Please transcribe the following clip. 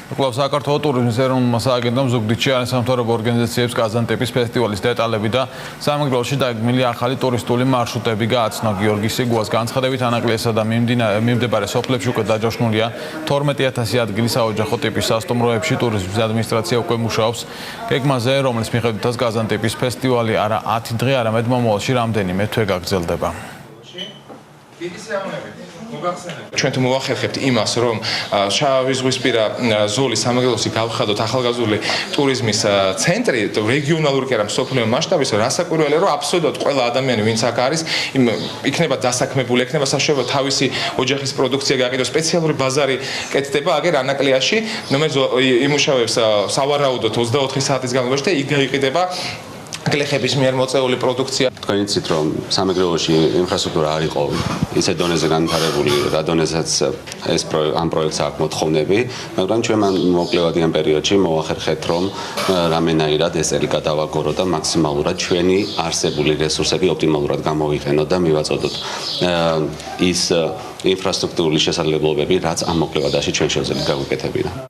კვლავ საქართველოს ტურიზმის ეროვნულმა სააგენტომ ზუგდიდში არასამთავრობო ორგანიზაციებს გაზანტეპის ფესტივალის დეტალები და სამეგრელოში დაგეგმილი ახალი ტურისტული მარშრუტები გააცნო. გიორგი სიგუას განცხადებით, ანაკლიესა და მიმდებარე სოფლებში უკვე დაჯოშნულია 12,000 ადგილი საოჯახო ტიპის სასტუმროებში. ტურიზმის ადმინისტრაცია უკვე მუშაობს გეგმაზე, რომლის მიხედვითაც გაზანტეპის ფესტივალი არა 10 დღე, არამედ მომავალში რამდენიმე თვე გაგრძელდება. ჩვენ თუ მოვახერხებთ იმას, რომ შავი ზღვისპირა ზოლის სამეგრელოსი გავხადოთ ახალგაზრდული ტურიზმის ცენტრი, რეგიონალური კი არა, მსოფლიო მასშტაბის, რასაკვირველია, რომ აბსოლუტურად ყველა ადამიანი, ვინც აქ არის, იქნება დასაქმებული, იქნება საშუალება თავისი ოჯახის პროდუქცია გაყიდოს, სპეციალური ბაზარი კეთდება აგერ ანაკლიაში, რომელიც იმუშავებს სავარაუდოდ 24 საათის განმავლობაში და იქ გაიყიდება გლეხების მიერ მოწეული პროდუქცია. თქვენ იცით, რომ სამეგრელოში ინფრასტრუქტურა არ იყო ისე დონეზე განვითარებული, რა დონესაც ამ პროექტს აქვს მოთხოვნები, მაგრამ ჩვენ მოკლევადიან პერიოდში მოვახერხეთ, რომ რამენაირად ეს წელი გადავაგორო და მაქსიმალურად ჩვენი არსებული რესურსები ოპტიმალურად გამოვიყენოთ და მივაწოდოთ ის ინფრასტრუქტურული შესაძლებლობები, რაც ამ მოკლევადაში ჩვენ შევძლებთ გაგვიკეთებინა.